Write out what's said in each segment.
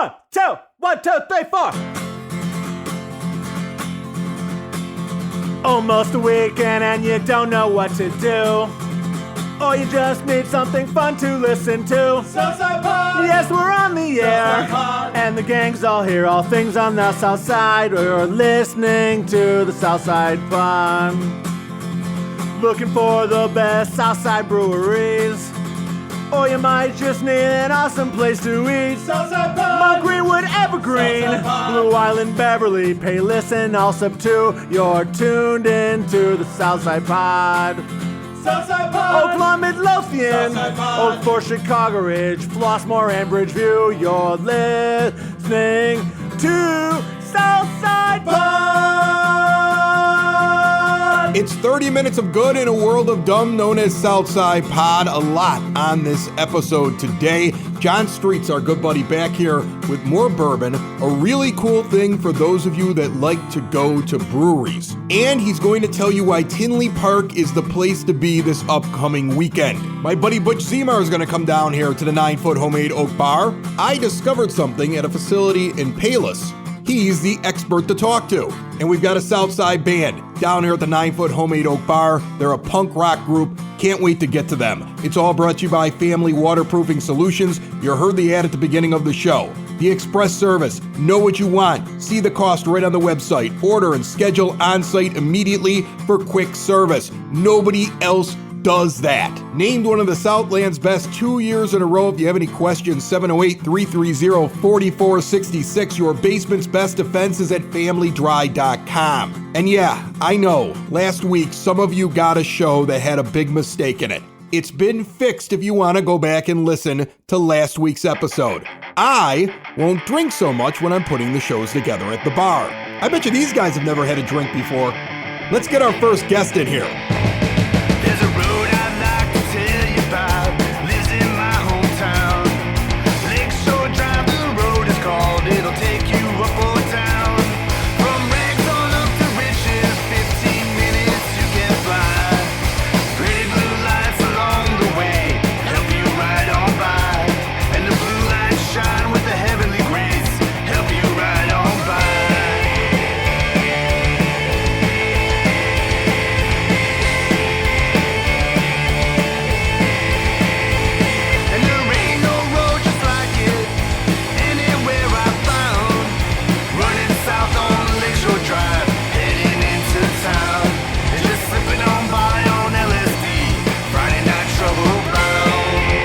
1, 2, 1, 2, 3, 4. Almost a weekend and you don't know what to do. Or you just need something fun to listen to. Southside Pod! Yes, we're on the air. Pod. And the gang's all here, all things on the South Side. We're listening to the Southside Pod. Looking for the best Southside breweries. Or you might just need an awesome place to eat. Southside Pod! Mount Greenwood, Evergreen, Blue Island, Beverly, Payless, and Allsup too. You're tuned into the Southside Pod. Southside Pod! Oakland, Midlothian, Southside Pod. Oak Forest, Chicago Ridge, Flossmoor, and Bridgeview. You're listening to Southside Pod. It's 30 minutes of good in a world of dumb known as Southside Pod. A lot on this episode today. John Streetz, our good buddy, back here with more bourbon. A really cool thing for those of you that like to go to breweries. And he's going to tell you why Tinley Park is the place to be this upcoming weekend. My buddy Butch Zemar is going to come down here to the 9-foot homemade oak bar. I discovered something at a facility in Payless. He's the expert to talk to. And we've got a Southside band down here at the 9-foot homemade oak bar. They're a punk rock group. Can't wait to get to them. It's all brought to you by Family Waterproofing Solutions. You heard the ad at the beginning of the show. The express service. Know what you want. See the cost right on the website. Order and schedule on-site immediately for quick service. Nobody else does that. Named one of the Southland's best 2 years in a row. If you have any questions, 708-330-4466. Your basement's best defense is at familydry.com. And yeah, I know, last week some of you got a show that had a big mistake in it. It's been fixed if you want to go back and listen to last week's episode. I won't drink so much when I'm putting the shows together at the bar. I bet you these guys have never had a drink before. Let's get our first guest in here. There's a road I'd like to tell you about, lives in my hometown. Lakeshore Drive, the road is called, it'll take you up or down. From rags on up to riches, 15 minutes you can fly. Pretty blue lights along the way, help you ride on by. And the blue lights shine with a heavenly grace, help you ride on by.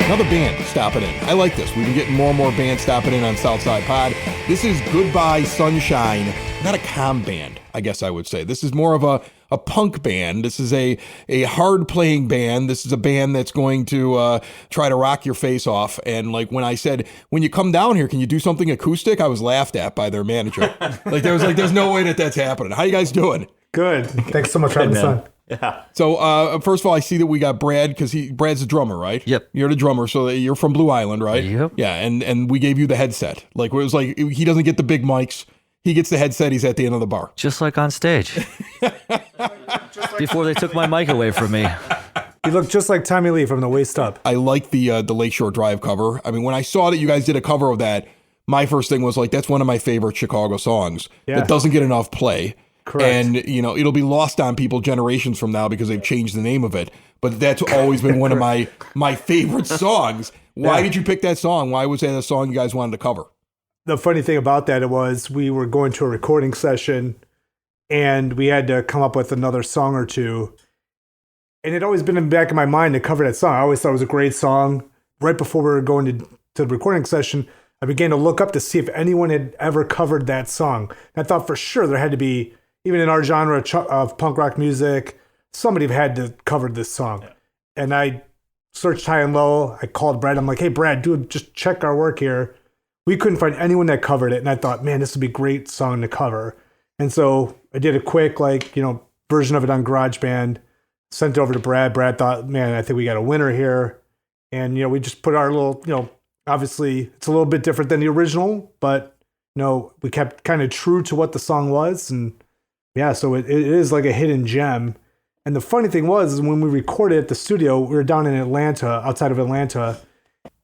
Another band stopping in. I like this. We've been getting more and more bands stopping in on Southside Pod. This is Goodbye Sunshine. Not a calm band, I guess I would say. This is more of a punk band. This is a hard-playing band. This is a band that's going to try to rock your face off. And like when I said, when you come down here, can you do something acoustic? I was laughed at by their manager. There's no way that's happening. How you guys doing? Good. Thanks so much for having us on. Yeah. So, first of all, I see that we got Brad, because Brad's the drummer, right? Yep. You're the drummer, so you're from Blue Island, right? Yep. Yeah, and we gave you the headset. Like, it was like, he doesn't get the big mics. He gets the headset. He's at the end of the bar. Just like on stage. Before they took my mic away from me. You look just like Tommy Lee from the waist up. I like the Lakeshore Drive cover. I mean, when I saw that you guys did a cover of that, my first thing was like, that's one of my favorite Chicago songs that doesn't get enough play. Correct. And, it'll be lost on people generations from now because they've changed the name of it. But that's always been one of my favorite songs. Why did you pick that song? Why was that a song you guys wanted to cover? The funny thing about that was we were going to a recording session and we had to come up with another song or two. And it always been in the back of my mind to cover that song. I always thought it was a great song. Right before we were going to the recording session, I began to look up to see if anyone had ever covered that song. And I thought for sure there had to be, even in our genre of punk rock music, somebody had to cover this song. Yeah. And I searched high and low. I called Brad. I'm like, hey, Brad, dude, just check our work here. We couldn't find anyone that covered it. And I thought, man, this would be a great song to cover. And so I did a quick, version of it on GarageBand, sent it over to Brad. Brad thought, man, I think we got a winner here. And, we just put our little, obviously it's a little bit different than the original, but, we kept kind of true to what the song was. And yeah, so it is like a hidden gem. And the funny thing was, is when we recorded at the studio, we were down in Atlanta, outside of Atlanta,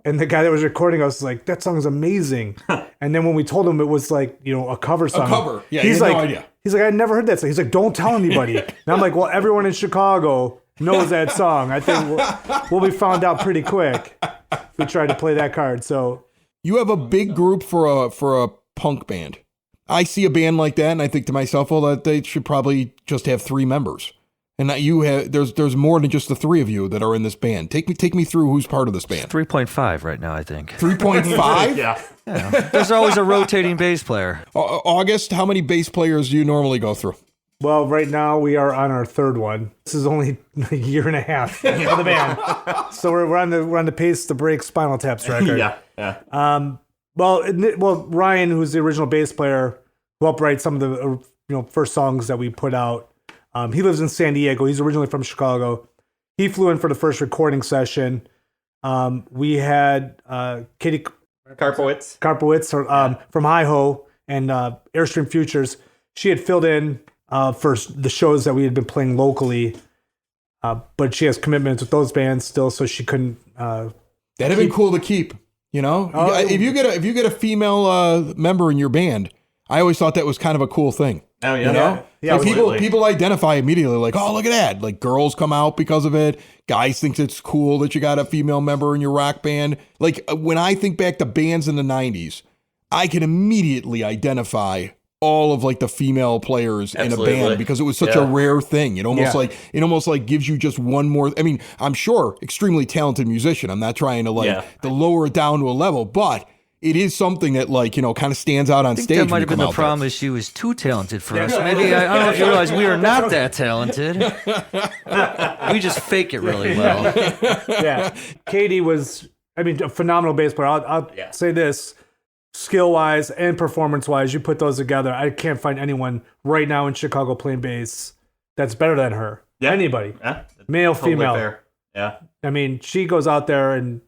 And the guy that was recording us was like, that song is amazing. And then when we told him it was like, a cover song. A cover. Yeah, he's he had like, no idea. He's like, I never heard that song. He's like, don't tell anybody. And I'm like, well, everyone in Chicago knows that song. I think we'll be found out pretty quick if we try to play that card. So You have a big group for a punk band. I see a band like that and I think to myself, well, that they should probably just have 3 members. And that there's more than just the 3 of you that are in this band. Take me through who's part of this band. 3.5 right now, I think. 3.5? Yeah. There's always a rotating bass player. August, how many bass players do you normally go through? well, right now we are on our 3rd one. This is only a year and a half for the band. So we're on the pace to break Spinal Tap's record. Yeah. Well, Ryan, who's the original bass player, who helped write some of the first songs that we put out. He lives in San Diego. He's originally from Chicago. He flew in for the first recording session. We had Katie Karpowitz from Hi-Ho and Airstream Futures. She had filled in for the shows that we had been playing locally, but she has commitments with those bands still, so she couldn't. That'd have been cool to keep. If you get a female member in your band, I always thought that was kind of a cool thing. Oh yeah. Yeah, Like people identify immediately, like, oh, look at that. Like girls come out because of it. Guys think it's cool that you got a female member in your rock band. Like when I think back to bands in the 90s, I can immediately identify all of like the female players in a band because it was such a rare thing. It almost like gives you just one more. I mean, I'm sure extremely talented musician. I'm not trying to to lower it down to a level, but it is something that kind of stands out on stage. That might have been the problem is she was too talented for us. Maybe I don't know if you realize we are not that talented. We just fake it really well. Yeah, Katie was, a phenomenal bass player. I'll say this, skill-wise and performance-wise, you put those together, I can't find anyone right now in Chicago playing bass that's better than her. Yeah. Anybody. Yeah. Male, Totally female. fair. Yeah. She goes out there and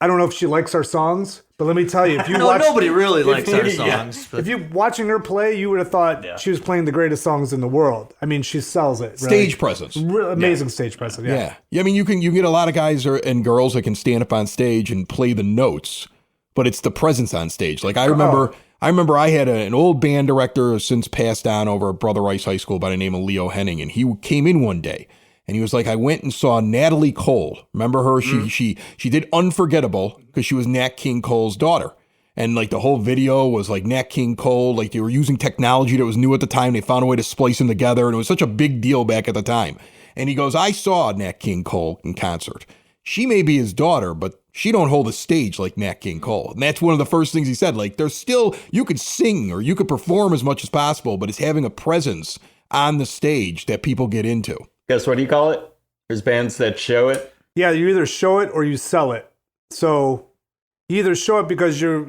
I don't know if she likes our songs, but let me tell you, if you watch, nobody really likes our songs. But if you watching her play, you would have thought she was playing the greatest songs in the world. She sells it. Really. Stage presence. Amazing stage presence. Yeah. I mean, you get a lot of guys and girls that can stand up on stage and play the notes, but it's the presence on stage. Like I remember I had an old band director since passed on over at Brother Rice High School by the name of Leo Henning, and he came in one day. And he was like, I went and saw Natalie Cole. Remember her? She did Unforgettable because she was Nat King Cole's daughter. And like the whole video was like Nat King Cole, like they were using technology that was new at the time. They found a way to splice them together. And it was such a big deal back at the time. And he goes, I saw Nat King Cole in concert. She may be his daughter, but she don't hold a stage like Nat King Cole. And that's one of the first things he said. Like there's still, you could sing or you could perform as much as possible, but it's having a presence on the stage that people get into. Guess what do you call it? There's bands that show it. Yeah, you either show it or you sell it. So you either show it because you're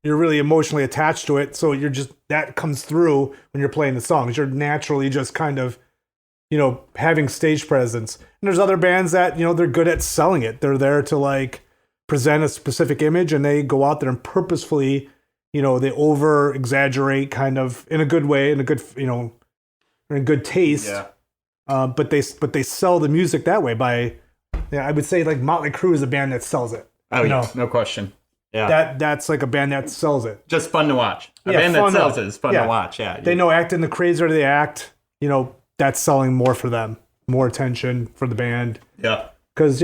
really emotionally attached to it. So you're just, that comes through when you're playing the songs. You're naturally just kind of, having stage presence. And there's other bands that, they're good at selling it. They're there to like present a specific image and they go out there and purposefully, they over exaggerate kind of in a good way, in a good, in good taste. Yeah. But they sell the music that way by, I would say like Motley Crue is a band that sells it. Oh yeah, no question. Yeah, that's like a band that sells it. Just fun to watch. A band that sells it is fun to watch. Yeah, they know acting the crazier they act, that's selling more for them, more attention for the band. Yeah, because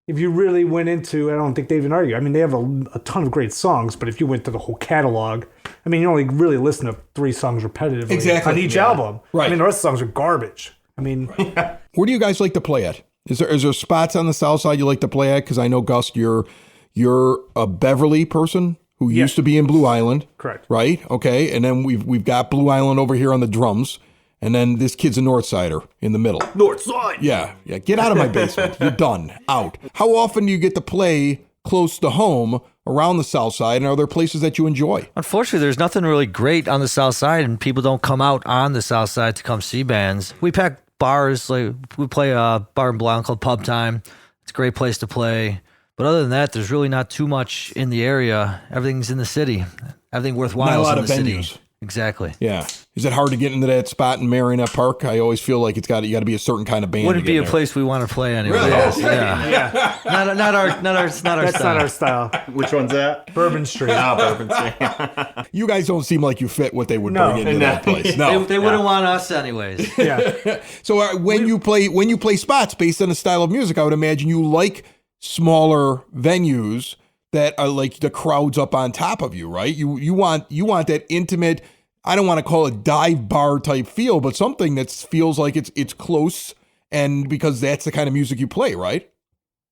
if you really went into, I don't think they even argue. I mean, they have a ton of great songs, but if you went to the whole catalog, you only really listen to 3 songs repetitively on each album. Right. The rest of the songs are garbage. Where do you guys like to play at? Is there spots on the South Side you like to play at? Because I know, Gus, you're a Beverly person who used to be in Blue Island. Correct. Right? Okay. And then we've got Blue Island over here on the drums. And then this kid's a North Sider in the middle. North Side. Yeah. Get out of my basement. You're done. Out. How often do you get to play close to home around the South Side? And are there places that you enjoy? Unfortunately, there's nothing really great on the South Side, and people don't come out on the South Side to come see bands. We pack bars. Like we play a bar in Blount called Pub Time. It's a great place to play. But other than that, there's really not too much in the area. Everything's in the city. Everything worthwhile Not a lot is in of the venues. city. Exactly. Yeah. Is it hard to get into that spot in Marionette Park? I always feel like you got to be a certain kind of band. Wouldn't be a place we want to play anyway. Really? Yeah. Not our That's style. not our style. Which one's that? Bourbon Street. Bourbon Street. You guys don't seem like you fit what they would bring into that place. No. They wouldn't want us anyways. Yeah. So when you play spots based on the style of music, I would imagine you like smaller venues that are like the crowd's up on top of you, right? You want that intimate, I don't want to call it dive bar type feel, but something that feels like it's close, and because that's the kind of music you play, right?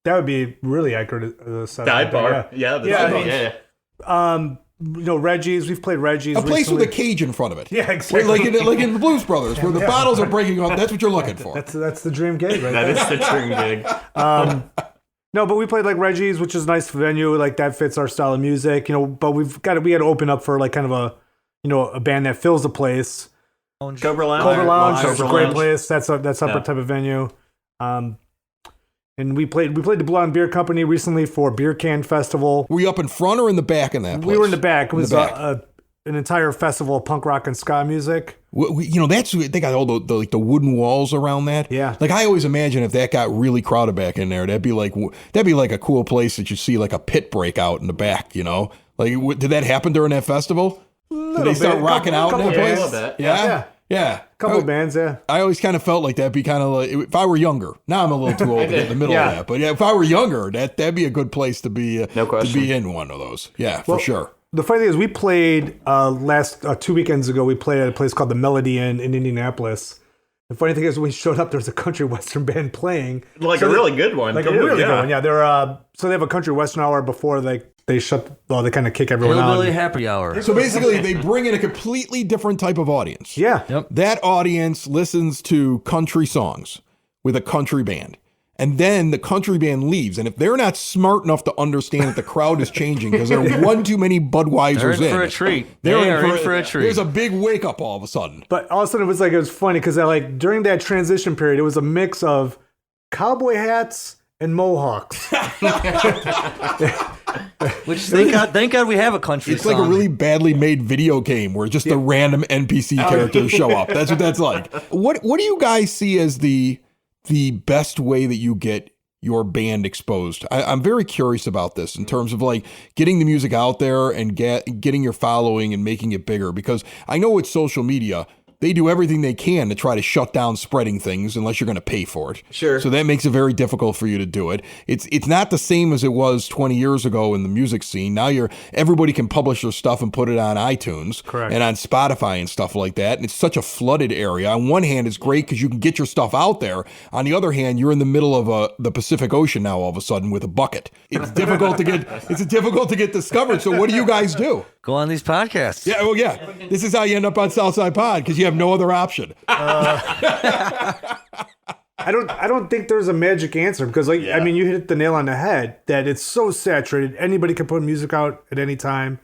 That would be really accurate. Dive bar. Yeah. Reggie's. We've played Reggie's. A place recently. with a cage in front of it. Yeah, exactly. Like in the Blues Brothers, where the bottles are breaking up. That's what you're looking for. That's the dream gig, right? That is the dream gig. No, but we played like Reggie's, which is a nice venue. Like that fits our style of music, But we had to open up for like kind of a band that fills the place. Cobra Lounge. Cobra Lounge is a Cobra great Lounge. place. That's a separate type of venue. And we played the Blonde Beer Company recently for Beer Can Festival. Were you up in front or in the back in that place? We were in the back. It was an entire festival of punk rock and ska music. They got all the wooden walls around that. Yeah. Like I always imagine if that got really crowded back in there, that'd be like a cool place that you see like a pit break out in the back. Like did that happen during that festival? Did they start rocking out in that place? A little bit. Yeah. Couple of bands, yeah. I always kind of felt like that'd be kind of like if I were younger. Now I'm a little too old to get in the middle of that. But yeah, if I were younger, that'd be a good place to be. No question. To be in one of those. Yeah, for sure. The funny thing is, we played last 2 weekends ago. We played at a place called the Melody Inn in Indianapolis. The funny thing is, when we showed up, there was a country western band playing, A really good one. like a really good one. Yeah, they're so they have a country western hour before they shut. Well, they kind of kick everyone out. Hillbilly happy hour. So basically, they bring in a completely different type of audience. Yeah. Yep. That audience listens to country songs with a country band. And then the country band leaves. And if they're not smart enough to understand that the crowd is changing because there are one too many Budweisers They're in for a treat. They're in for a treat. There's a big wake up all of a sudden. But all of a sudden, it was funny because during that transition period, it was a mix of cowboy hats and mohawks. Which thank God we have a country It's song. like a really badly made video game where just the random NPC characters show up. That's what that's like. What do you guys see as the best way that you get your band exposed? I'm very curious about this in terms of like getting the music out there and getting your following and making it bigger, because I know with social media, they do everything they can to try to shut down spreading things unless you're going to pay for it. Sure. So that makes it very difficult for you to do it. It's not the same as it was 20 years ago in the music scene. Now everybody can publish their stuff and put it on iTunes. Correct. And on Spotify and stuff like that. And it's such a flooded area. On one hand, it's great because you can get your stuff out there. On the other hand, you're in the middle of the Pacific Ocean now all of a sudden with a bucket. It's difficult to get discovered. So what do you guys do? Go on these podcasts. Yeah, well, yeah. This is how you end up on Southside Pod because you have no other option. I don't think there's a magic answer because, you hit the nail on the head that it's so saturated. Anybody can put music out at any time.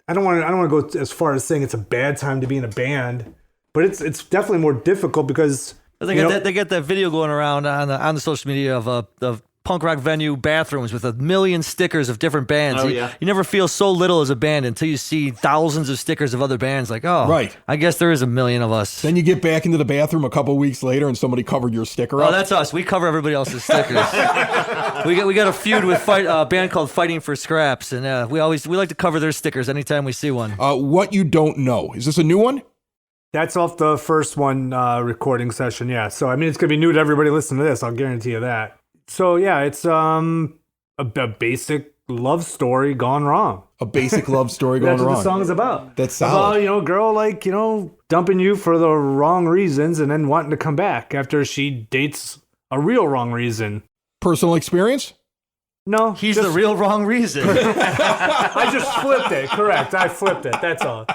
I don't want to go as far as saying it's a bad time to be in a band, but it's definitely more difficult because They get that video going around on the social media of punk rock venue bathrooms with 1 million stickers of different bands. Oh, You yeah. never feel so little as a band until you see thousands of stickers of other bands. Like, oh, Right. I guess there is 1 million of us. Then you get back into the bathroom a couple weeks later and somebody covered your sticker up. Oh, that's us. We cover everybody else's stickers. we got a feud with a band called Fighting for Scraps, and we like to cover their stickers anytime we see one. What You Don't Know. Is this a new one? that's off the first one recording session. Yeah, so it's gonna be new to everybody listening to this. I'll guarantee you that. So yeah, it's a basic love story gone wrong. A basic love story going That's what wrong. the song is about. That's solid. About, girl dumping you for the wrong reasons and then wanting to come back after she dates a real wrong reason. Personal experience? No, He's the real wrong reason. I just flipped it. Correct. I flipped it. That's all.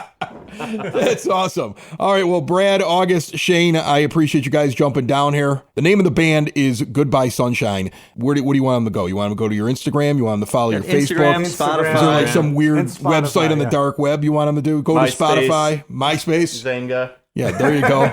That's awesome. All right. Well, Brad, August, Shane, I appreciate you guys jumping down here. The name of the band is Goodbye Sunshine. What do you want them to go? You want them to go to your Instagram? You want them to follow your Instagram, Facebook? Spotify. Is there like some weird And Spotify, website on the yeah. dark web you want them to do? Go to MySpace. Spotify, MySpace. Zanga. Yeah, there you go.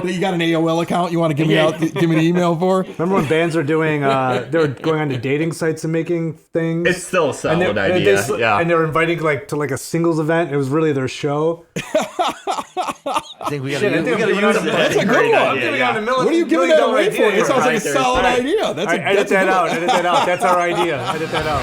You got an AOL account you want to give me an email for? Remember when bands were doing, they were going on to dating sites and making things? It's still a solid and idea. And they were inviting to a singles event. It was really their show. I think we got to use it. That's a good one. What are you giving that away for? It sounds like a solid idea. Edit that out. Edit that out. That's our idea. Edit that out.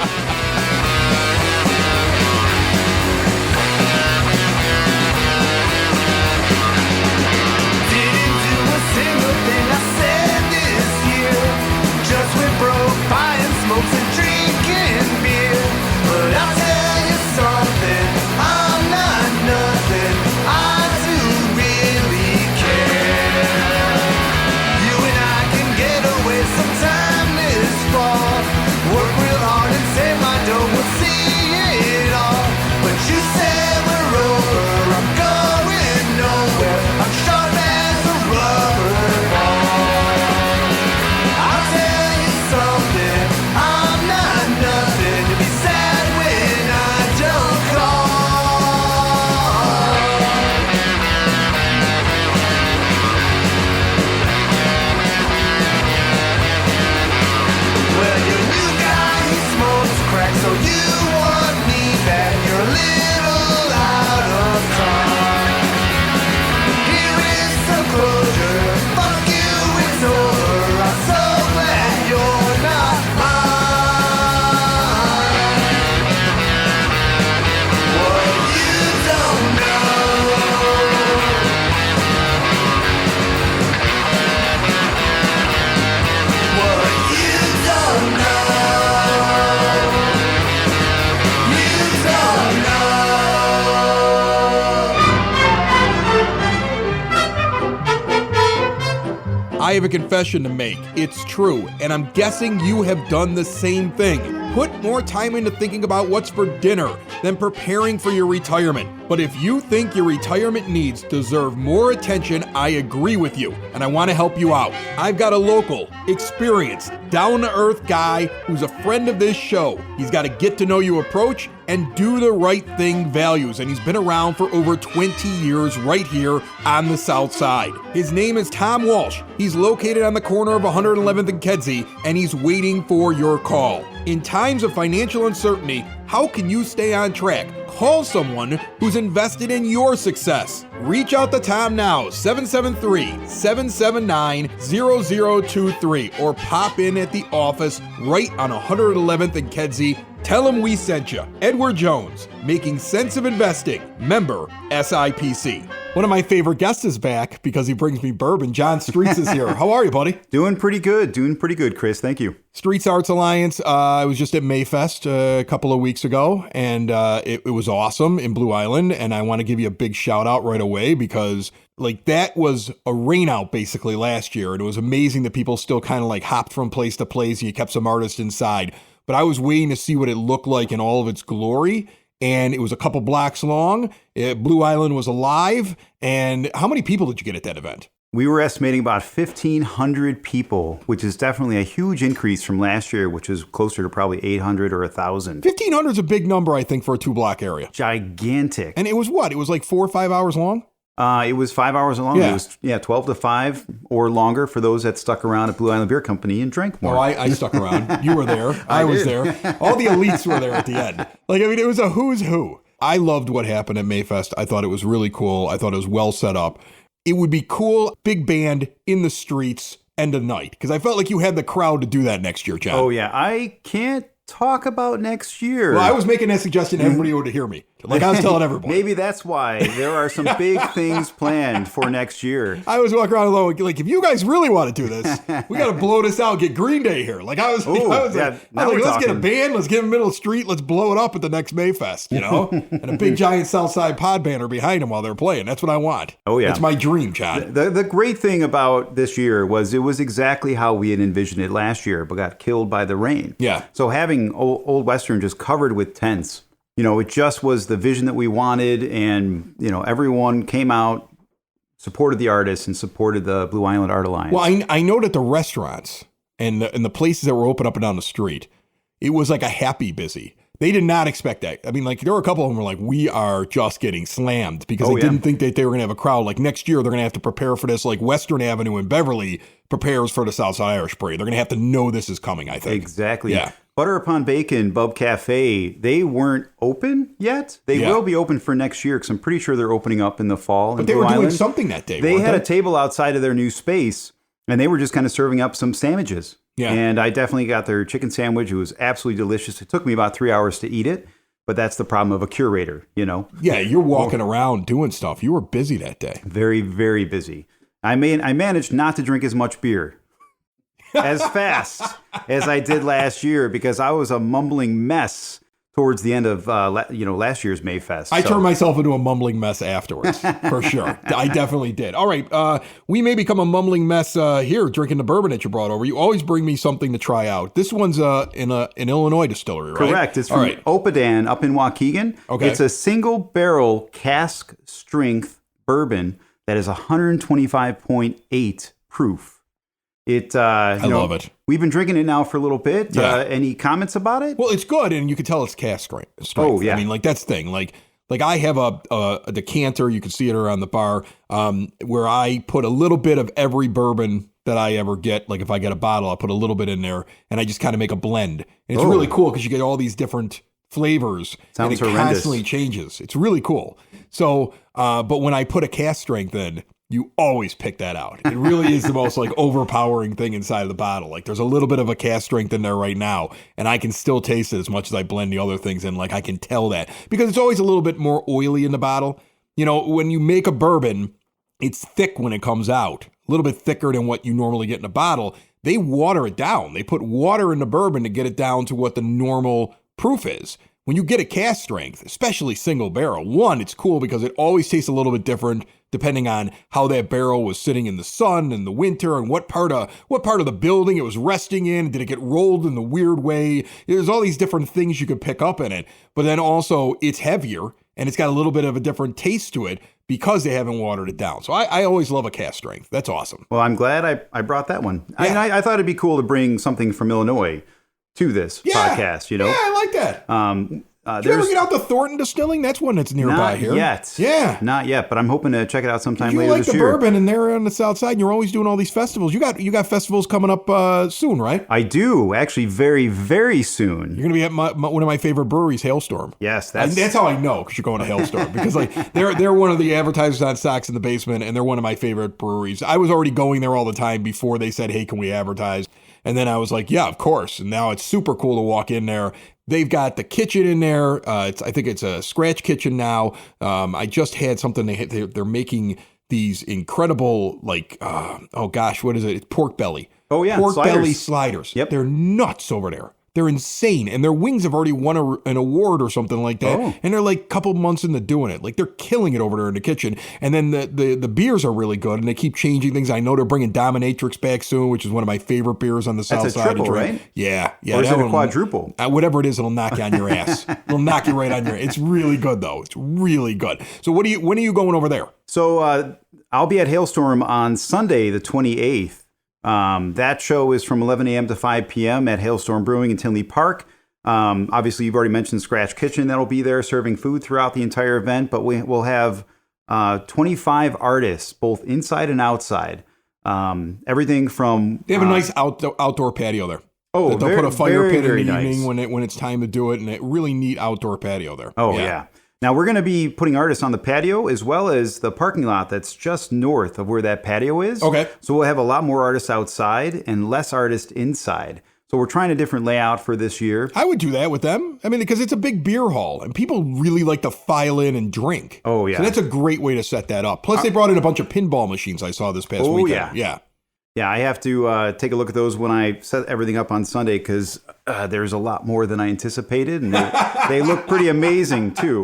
I have a confession to make. It's true, and I'm guessing you have done the same thing. Put more time into thinking about what's for dinner than preparing for your retirement. But if you think your retirement needs deserve more attention, I agree with you, and I want to help you out. I've got a local, experienced, down-to-earth guy who's a friend of this show. He's got a get-to-know-you approach and do the right thing values, and he's been around for over 20 years right here on the South Side. His name is Tom Walsh. He's located on the corner of 111th and Kedzie, and he's waiting for your call. In times of financial uncertainty, how can you stay on track? Call someone who's invested in your success. Reach out to Tom now, 773-779-0023, or pop in at the office right on 111th and Kedzie. Tell him we sent you. Edward Jones, Making Sense of Investing, member SIPC. One of my favorite guests is back because he brings me bourbon. John Streetz is here. How are you, buddy? Doing pretty good, Chris. Thank you. Streetz Arts Alliance. I was just at Mayfest a couple of weeks ago, and it was awesome in Blue Island. And I want to give you a big shout out right away because that was a rain out basically last year. And it was amazing that people still kind of hopped from place to place and you kept some artists inside. But I was waiting to see what it looked like in all of its glory. And it was a couple blocks long. Blue Island was alive. And how many people did you get at that event? We were estimating about 1,500 people, which is definitely a huge increase from last year, which is closer to probably 800 or 1,000. 1,500 is a big number, I think, for a 2-block area. Gigantic. And it was what? It was 4 or 5 hours long? It was 5 hours long. Yeah. It was 12 to 5 or longer for those that stuck around at Blue Island Beer Company and drank more. Oh, I stuck around. You were there. I was there. All the elites were there at the end. It was a who's who. I loved what happened at Mayfest. I thought it was really cool. I thought it was well set up. It would be cool, big band in the streets, end of night. Because I felt like you had the crowd to do that next year, John. Oh, yeah. I can't talk about next year. Well, I was making that suggestion to everybody would hear me. I was telling everybody. Maybe that's why there are some big things planned for next year. I was walking around alone, if you guys really want to do this, we got to blow this out, get Green Day here. Let's get a band, let's get in the middle of the street, let's blow it up at the next Mayfest, and a big giant Southside pod banner behind them while they're playing. That's what I want. Oh, yeah. That's my dream, John. The great thing about this year was it was exactly how we had envisioned it last year, but got killed by the rain. Yeah. So having Old Western just covered with tents, it just was the vision that we wanted, and, everyone came out, supported the artists, and supported the Blue Island Art Alliance. Well, I know that the restaurants and the places that were open up and down the street, it was like a happy busy. They did not expect that. I mean, like, there were a couple of them were like, we are just getting slammed because they didn't think that they were going to have a crowd. Like, next year, they're going to have to prepare for this. Like, Western Avenue in Beverly prepares for the Southside Irish Parade. They're going to have to know this is coming, I think. Exactly. Yeah. Butter Upon Bacon, Bub Cafe, they weren't open yet. They will be open for next year because I'm pretty sure they're opening up in the fall. But they were doing something that day, They had a table outside of their new space, and they were just kind of serving up some sandwiches. Yeah. And I definitely got their chicken sandwich. It was absolutely delicious. It took me about 3 hours to eat it, but that's the problem of a curator, you know? Yeah, you're walking around doing stuff. You were busy that day. Very, very busy. I managed not to drink as much beer as fast as I did last year because I was a mumbling mess towards the end of last year's Mayfest. I turned myself into a mumbling mess afterwards, for sure. I definitely did. All right, we may become a mumbling mess here drinking the bourbon that you brought over. You always bring me something to try out. This one's in an Illinois distillery, right? Correct. It's from Opadan up in Waukegan. Okay. It's a single barrel cask strength bourbon that is 125.8 proof. I love it. We've been drinking it now for a little bit. Yeah. Any comments about it? Well, it's good, and you can tell it's cask strength. Oh, yeah. I mean, like, that's the thing. Like I have a decanter. You can see it around the bar where I put a little bit of every bourbon that I ever get. Like, if I get a bottle, I put a little bit in there, and I just kind of make a blend. And it's really cool because you get all these different flavors. Sounds and it horrendous. constantly changes. It's really cool. So, but when I put a cask strength in, you always pick that out. It really is the most like overpowering thing inside of the bottle. Like, there's a little bit of a cask strength in there right now, and I can still taste it as much as I blend the other things in. Like, I can tell that because it's always a little bit more oily in the bottle. You know, when you make a bourbon, it's thick when it comes out, a little bit thicker than what you normally get in a bottle. They water it down. They put water in the bourbon to get it down to what the normal proof is. When you get a cask strength, especially single barrel, one, it's cool because it always tastes a little bit different depending on how that barrel was sitting in the sun in the winter and what part of the building it was resting in. Did it get rolled in the weird way? There's all these different things you could pick up in it. But then also it's heavier and it's got a little bit of a different taste to it because they haven't watered it down. So I always love a cask strength. That's awesome. Well, I'm glad I brought that one. Yeah. I thought it'd be cool to bring something from Illinois to this podcast, you know? Yeah, I like that. Did you ever get out to Thornton Distilling? That's one that's nearby not here. Yet. Yeah. Not yet, but I'm hoping to check it out sometime You later like this the year. bourbon, and they're on the south side, and you're always doing all these festivals. You got festivals coming up soon, right? I do, actually, very, very soon. You're going to be at one of my favorite breweries, Hailstorm. Yes, that's how I know, because you're going to Hailstorm. Because like they're one of the advertisers on Socks in the Basement, and they're one of my favorite breweries. I was already going there all the time before they said, hey, can we advertise? And then I was like, yeah, of course. And now it's super cool to walk in there. They've got the kitchen in there. I think it's a scratch kitchen now. I just had something. They're making these incredible, like, oh gosh, what is it? It's pork belly. Oh, yeah, pork sliders. belly sliders. Yep. They're nuts over there. They're insane. And their wings have already won an award or something like that. Oh. And they're like a couple months into doing it. Like, they're killing it over there in the kitchen. And then the beers are really good, and they keep changing things. I know they're bringing Dominatrix back soon, which is one of my favorite beers on the south That's a side. triple, right? Yeah. Or is that it a one- quadruple? Whatever it is, it'll knock you on your ass. It'll knock you right on your ass. It's really good, though. It's really good. So when are you going over there? So I'll be at Hailstorm on Sunday, the 28th. That show is from 11 a.m. to 5 p.m. at Hailstorm Brewing in Tinley Park. Obviously, you've already mentioned Scratch Kitchen that'll be there serving food throughout the entire event, but we'll have 25 artists, both inside and outside. Everything from... They have a nice outdoor patio there. Oh, They'll very, put a fire very, pit very in the nice. evening when it's time to do it, and a really neat outdoor patio there. Oh, yeah. Now, we're going to be putting artists on the patio as well as the parking lot that's just north of where that patio is. Okay. So we'll have a lot more artists outside and less artists inside. So we're trying a different layout for this year. I would do that with them. I mean, because it's a big beer hall, and people really like to file in and drink. Oh, yeah. So that's a great way to set that up. Plus, they brought in a bunch of pinball machines I saw this past weekend. Yeah. Yeah, I have to take a look at those when I set everything up on Sunday because there's a lot more than I anticipated, and they look pretty amazing too.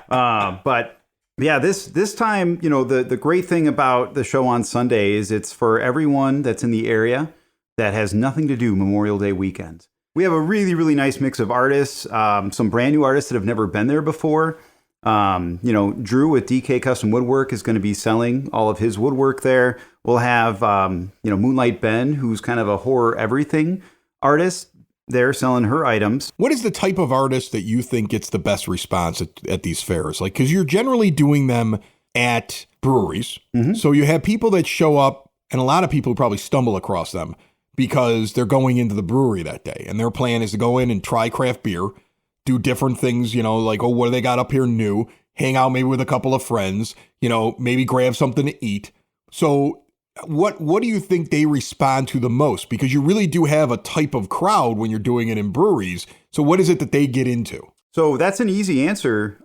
But yeah, this time, you know, the great thing about the show on Sunday is it's for everyone that's in the area that has nothing to do Memorial Day weekend. We have a really, really nice mix of artists, some brand new artists that have never been there before. You know, Drew with DK Custom Woodwork is going to be selling all of his woodwork there. We'll have, you know, Moonlight Ben, who's kind of a horror everything artist. there selling her items. What is the type of artist that you think gets the best response at these fairs? Like, because you're generally doing them at breweries. Mm-hmm. So you have people that show up, and a lot of people probably stumble across them because they're going into the brewery that day. And their plan is to go in and try craft beer, do different things, like, oh, what do they got up here new? Hang out maybe with a couple of friends, maybe grab something to eat. So what do you think they respond to the most? Because you really do have a type of crowd when you're doing it in breweries. So what is it that they get into? So that's an easy answer.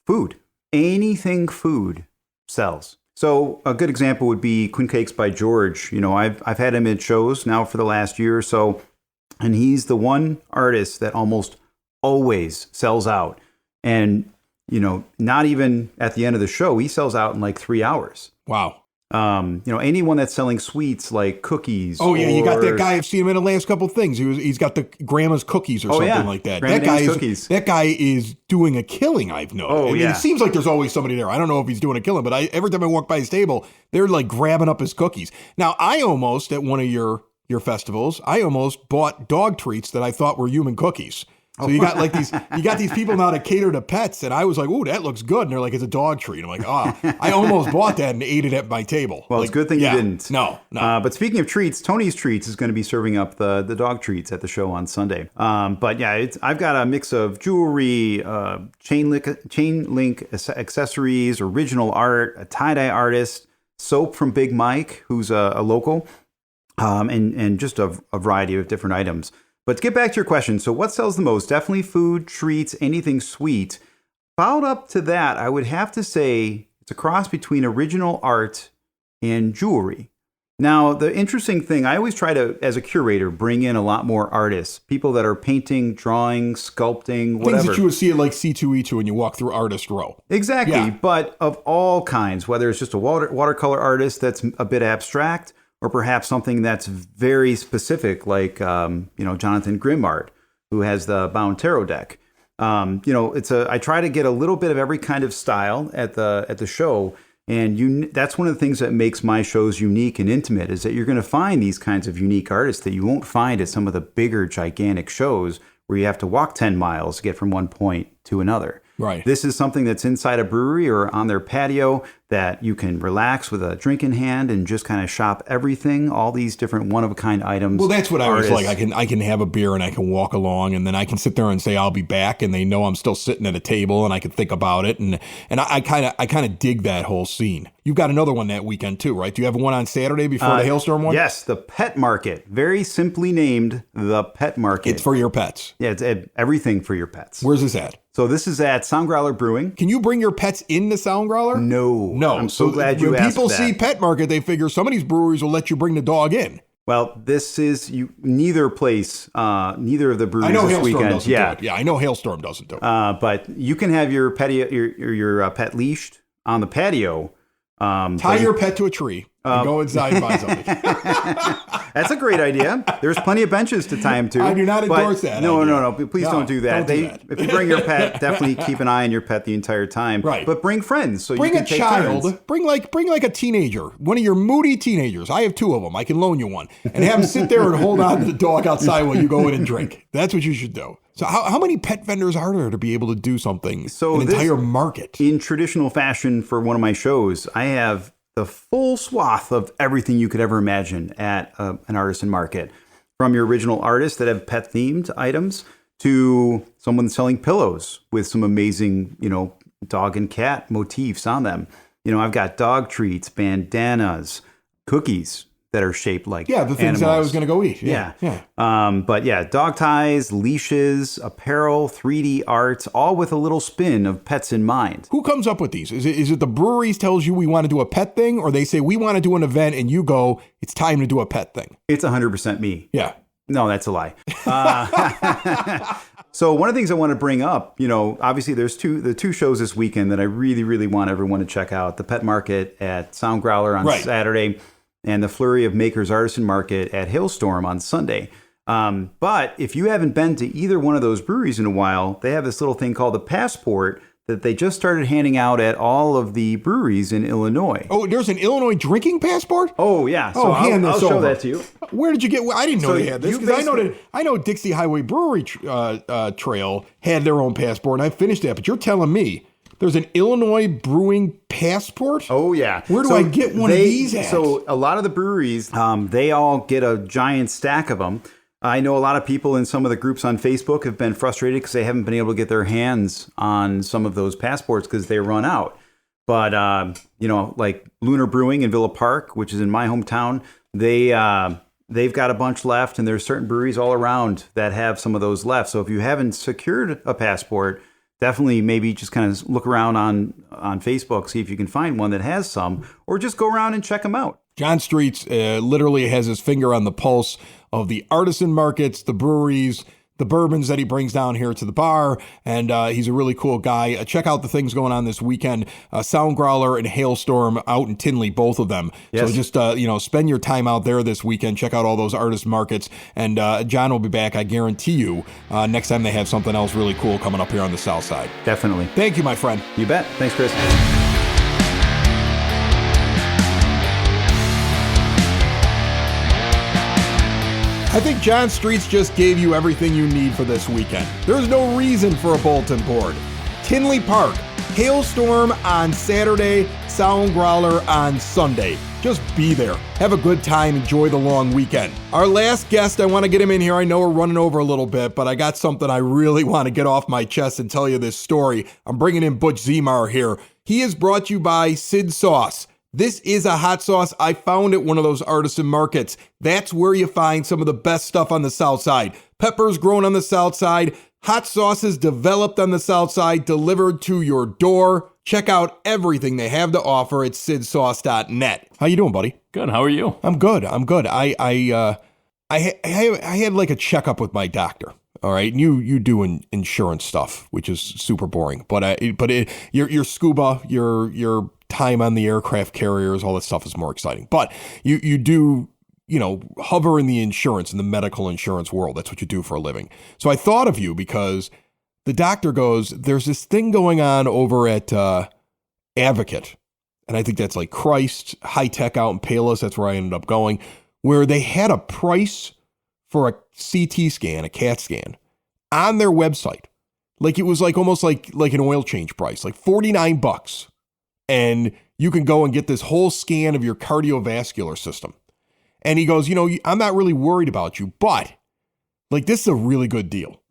Food. Anything food sells. So a good example would be Quinn Cakes by George. I've had him at shows now for the last year or so, and he's the one artist that almost always sells out. And, not even at the end of the show, he sells out in like 3 hours. Wow. Anyone that's selling sweets like cookies. Oh yeah, you got that guy. I've seen him in the last couple of things. He's got the grandma's cookies or something like that. That guy is doing a killing. I've noticed. Oh, yeah. It seems like there's always somebody there. I don't know if he's doing a killing, but every time I walk by his table, they're like grabbing up his cookies. Now, I almost at one of your festivals, I almost bought dog treats that I thought were human cookies. So you got these people now that cater to pets, and I was like, "Ooh, that looks good." And they're like, "It's a dog treat." I'm like, I almost bought that and ate it at my table. Well, it's a good thing you didn't. No. But speaking of treats, Tony's Treats is going to be serving up the dog treats at the show on Sunday. But yeah, I've got a mix of jewelry, chain link accessories, original art, a tie-dye artist, soap from Big Mike, who's a local, and just a variety of different items. But to get back to your question, so what sells the most? Definitely food, treats, anything sweet. Followed up to that, I would have to say it's a cross between original art and jewelry. Now, the interesting thing, I always try to, as a curator, bring in a lot more artists, people that are painting, drawing, sculpting, whatever. Things that you would see at like C2E2 when you walk through Artist Row. Exactly, but of all kinds, whether it's just a watercolor artist that's a bit abstract, or perhaps something that's very specific, like Jonathan Grimart, who has the Bound Tarot deck. I try to get a little bit of every kind of style at the show, and that's one of the things that makes my shows unique and intimate, is that you're going to find these kinds of unique artists that you won't find at some of the bigger, gigantic shows where you have to walk 10 miles to get from one point to another. Right. This is something that's inside a brewery or on their patio that you can relax with a drink in hand and just kind of shop everything, all these different one-of-a-kind items. Well, that's what I was like. I can have a beer and I can walk along, and then I can sit there and say I'll be back, and they know I'm still sitting at a table, and I can think about it, and I kind of dig that whole scene. You've got another one that weekend too, right? Do you have one on Saturday before the hailstorm one? Yes, the Pet Market. Very simply named the Pet Market. It's for your pets. Yeah, it's everything for your pets. Where's this at? So this is at Sound Growler Brewing. Can you bring your pets in the Sound Growler? No. I'm so glad you asked that. When people see Pet Market, they figure some of these breweries will let you bring the dog in. Well, this is neither of the breweries this weekend. Doesn't do it. Yeah, I know Hailstorm doesn't do it. But you can have your pet leashed on the patio. Tie your pet to a tree and go inside and buy something. That's a great idea. There's plenty of benches to tie him to. I do not endorse that. No. Please don't do that. If you bring your pet, definitely keep an eye on your pet the entire time. Right. But bring friends. So bring you can a child. Turns. Bring like a teenager. One of your moody teenagers. I have 2 of them. I can loan you one. And have them sit there and hold on to the dog outside while you go in and drink. That's what you should do. So how many pet vendors are there to be able to do something? An entire market. In traditional fashion for one of my shows, I have the full swath of everything you could ever imagine at an artisan market. From your original artists that have pet-themed items to someone selling pillows with some amazing, dog and cat motifs on them. I've got dog treats, bandanas, cookies that are shaped like the things animals. that I was going to go eat. Yeah. But dog ties, leashes, apparel, 3D art, all with a little spin of pets in mind. Who comes up with these? Is it the breweries tells you we want to do a pet thing, or they say we want to do an event and you go, it's time to do a pet thing? It's 100% me. Yeah. No, that's a lie. So one of the things I want to bring up, obviously there's the 2 shows this weekend that I really, really want everyone to check out. The Pet Market at Sound Growler on Saturday, and the Flurry of Makers Artisan Market at Hailstorm on Sunday. But if you haven't been to either one of those breweries in a while, they have this little thing called the Passport that they just started handing out at all of the breweries in Illinois. Oh, there's an Illinois drinking passport? Oh, yeah. So I'll show that to you. Where did you get? I didn't know they had this, you because I know Dixie Highway Brewery Trail had their own passport, and I finished that. But you're telling me there's an Illinois brewing passport? Oh, yeah. Where do I get one of these at? So a lot of the breweries, they all get a giant stack of them. I know a lot of people in some of the groups on Facebook have been frustrated because they haven't been able to get their hands on some of those passports because they run out. But, like Lunar Brewing in Villa Park, which is in my hometown, they've got a bunch left, and there's certain breweries all around that have some of those left. So if you haven't secured a passport, definitely maybe just kind of look around on Facebook, see if you can find one that has some, or just go around and check them out. John Streetz literally has his finger on the pulse of the artisan markets, the breweries, the bourbons that he brings down here to the bar, and he's a really cool guy. Check out the things going on this weekend. Sound Growler and Hailstorm out in Tinley, both of them. Yes. So just, spend your time out there this weekend. Check out all those artist markets, and John will be back, I guarantee you, next time they have something else really cool coming up here on the South Side. Definitely. Thank you, my friend. You bet. Thanks, Chris. I think John Streetz just gave you everything you need for this weekend. There's no reason for a bulletin board. Tinley Park, Hailstorm on Saturday, Sound Growler on Sunday. Just be there. Have a good time. Enjoy the long weekend. Our last guest, I want to get him in here. I know we're running over a little bit, but I got something I really want to get off my chest and tell you this story. I'm bringing in Butch Zemar here. He is brought to you by Sid Sauce. This is a hot sauce I found at one of those artisan markets. That's where you find some of the best stuff on the South Side. Peppers grown on the South Side, hot sauces developed on the South Side, delivered to your door. Check out everything they have to offer at sidsauce.net. How you doing, buddy? Good. How are you? I'm good. I had like a checkup with my doctor. All right, and you do insurance stuff, which is super boring. But your scuba, your time on the aircraft carriers, all that stuff is more exciting. But you do, hover in the insurance, in the medical insurance world. That's what you do for a living. So I thought of you because the doctor goes, there's this thing going on over at Advocate. And I think that's like Christ, High Tech out in Palos. That's where I ended up going, where they had a price for a CT scan, a CAT scan, on their website. Like it was like almost like an oil change price, like $49. And you can go and get this whole scan of your cardiovascular system. And he goes, I'm not really worried about you, but like this is a really good deal.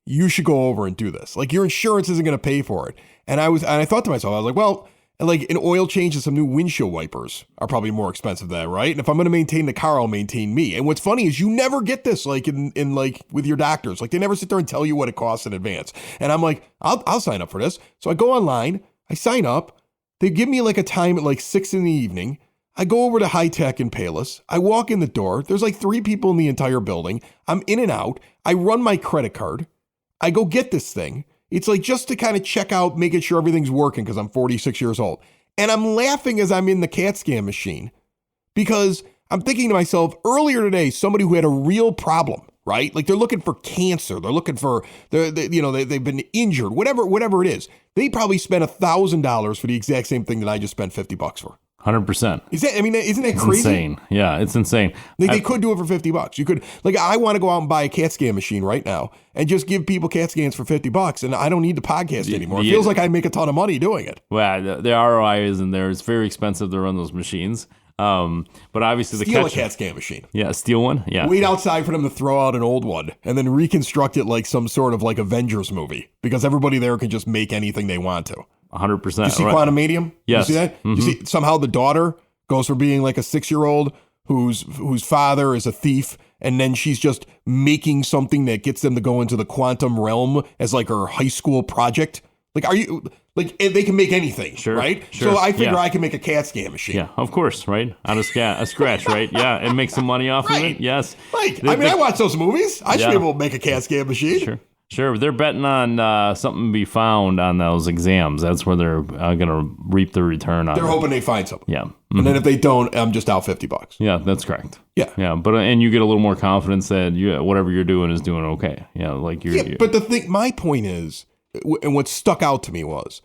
You should go over and do this. Like your insurance isn't going to pay for it. And I thought to myself, I was like, well, like an oil change and some new windshield wipers are probably more expensive than that, right? And if I'm going to maintain the car, I'll maintain me. And what's funny is you never get this like in like with your doctors. Like they never sit there and tell you what it costs in advance. And I'm like, I'll sign up for this. So I go online, I sign up. They give me like a time at like 6 p.m. I go over to High Tech in Palos. I walk in the door. There's like 3 people in the entire building. I'm in and out. I run my credit card. I go get this thing. It's like just to kind of check out, making sure everything's working because I'm 46 years old. And I'm laughing as I'm in the CAT scan machine because I'm thinking to myself, earlier today, somebody who had a real problem, right? Like they're looking for cancer. They're looking for, they've been injured, whatever it is. They probably spent $1,000 for the exact same thing that I just spent $50 for. 100%. Isn't that crazy? Insane. Yeah, it's insane. They could do it for $50. You could, like, I want to go out and buy a CAT scan machine right now and just give people CAT scans for $50, and I don't need the podcast anymore. It feels like I make a ton of money doing it. Well, the ROI isn't there. It's very expensive to run those machines. But obviously steal a CAT scan machine. Yeah, steal one. Yeah. Wait outside for them to throw out an old one and then reconstruct it like some sort of like Avengers movie because everybody there can just make anything they want to. 100%. You see Quantum Medium? Yes. You see that? Mm-hmm. You see somehow the daughter goes from being like a 6-year-old whose father is a thief, and then she's just making something that gets them to go into the quantum realm as like her high school project. Like, are you like they can make anything, sure, right? Sure. So I figure I can make a CAT scan machine. Yeah, of course, right? Out of a scratch, right? Yeah, and make some money off of it. Yes. Like, I watch those movies. I should be able to make a CAT scan machine. Sure. They're betting on something to be found on those exams. That's where they're going to reap the return on. They're hoping they find something. Yeah. Mm-hmm. And then if they don't, I'm just out $50. Yeah, that's correct. Yeah. But and you get a little more confidence that whatever you're doing is doing okay. Yeah, like you're. But my point is, and what stuck out to me was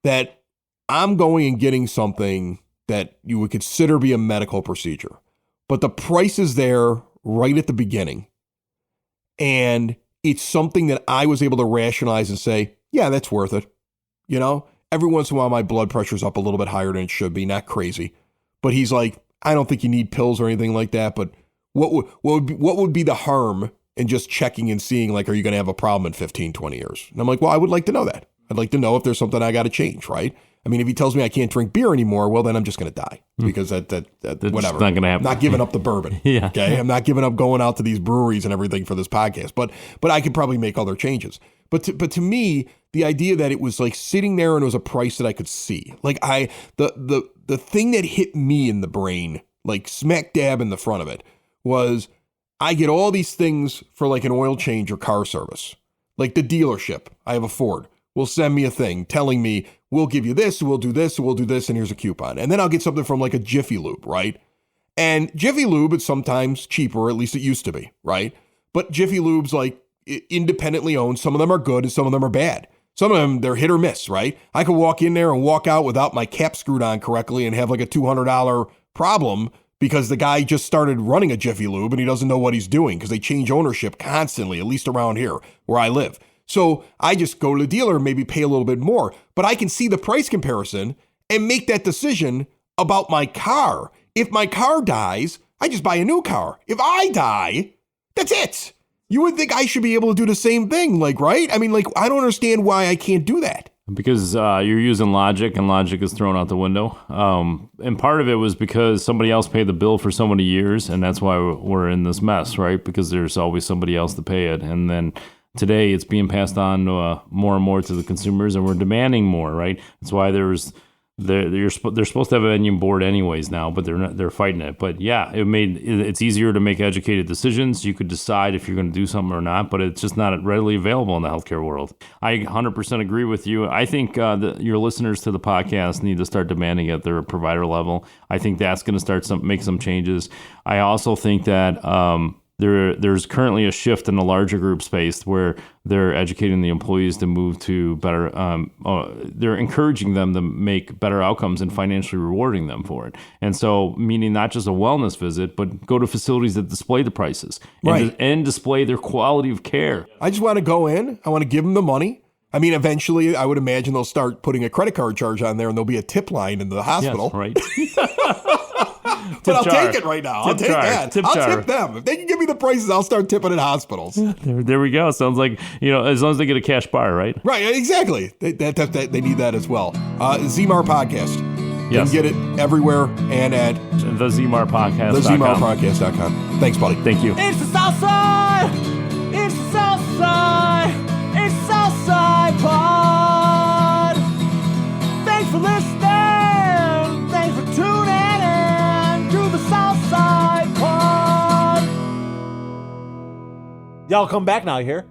that I'm going and getting something that you would consider be a medical procedure, but the price is there right at the beginning. And it's something that I was able to rationalize and say, yeah, that's worth it. You know, every once in a while, my blood pressure's up a little bit higher than it should be, not crazy. But he's like, I don't think you need pills or anything like that. But what would be the harm in just checking and seeing, like, are you going to have a problem in 15, 20 years? And I'm like, well, I would like to know that. I'd like to know if there's something I got to change, right? I mean, if he tells me I can't drink beer anymore, well, then I'm just going to die because that's whatever. Not going to happen. I'm not giving up the bourbon. Yeah. Okay. I'm not giving up going out to these breweries and everything for this podcast, but I could probably make other changes. But to me, the idea that it was like sitting there and it was a price that I could see, like the thing that hit me in the brain, like smack dab in the front of it, was I get all these things for like an oil change or car service. Like the dealership, I have a Ford, will send me a thing telling me, we'll give you this, we'll do this, we'll do this, and here's a coupon. And then I'll get something from like a Jiffy Lube, right? And Jiffy Lube is sometimes cheaper, at least it used to be, right? But Jiffy Lube's like independently owned. Some of them are good and some of them are bad. Some of them, they're hit or miss, right? I could walk in there and walk out without my cap screwed on correctly and have like a $200 problem because the guy just started running a Jiffy Lube and he doesn't know what he's doing because they change ownership constantly, at least around here where I live. So I just go to the dealer and maybe pay a little bit more, but I can see the price comparison and make that decision about my car. If my car dies, I just buy a new car. If I die, that's it. You would think I should be able to do the same thing, like, right? I mean, like, I don't understand why I can't do that. Because you're using logic, and logic is thrown out the window. And part of it was because somebody else paid the bill for so many years, and that's why we're in this mess, right? Because there's always somebody else to pay it. And then today it's being passed on more and more to the consumers, and we're demanding more, right? That's why they're supposed to have an onion board anyways now, but they're fighting it. But yeah, it's easier to make educated decisions. You could decide if you're going to do something or not, but it's just not readily available in the healthcare world. I 100% agree with you. I think that your listeners to the podcast need to start demanding at their provider level. I think that's going to make some changes. I also think that there's currently a shift in the larger group space where they're educating the employees to move to better, they're encouraging them to make better outcomes and financially rewarding them for it. And so, meaning not just a wellness visit, but go to facilities that display the prices and display their quality of care. I just want to go in. I want to give them the money. I mean, eventually, I would imagine they'll start putting a credit card charge on there and there'll be a tip line in the hospital. Yes, right. But I'll take it right now. I'll take that. I'll tip them. If they can give me the prices, I'll start tipping at hospitals. There we go. Sounds like, as long as they get a cash bar, right? Right, exactly. They need that as well. Zemar Podcast. Yes. You can get it everywhere and at the Zemar Podcast. TheZemarPodcast.com. Thanks, buddy. Thank you. It's the Southside! It's the Southside! It's Southside Pod! Thanks for listening! Thanks for tuning in to the Southside Pod! Y'all come back now, you hear?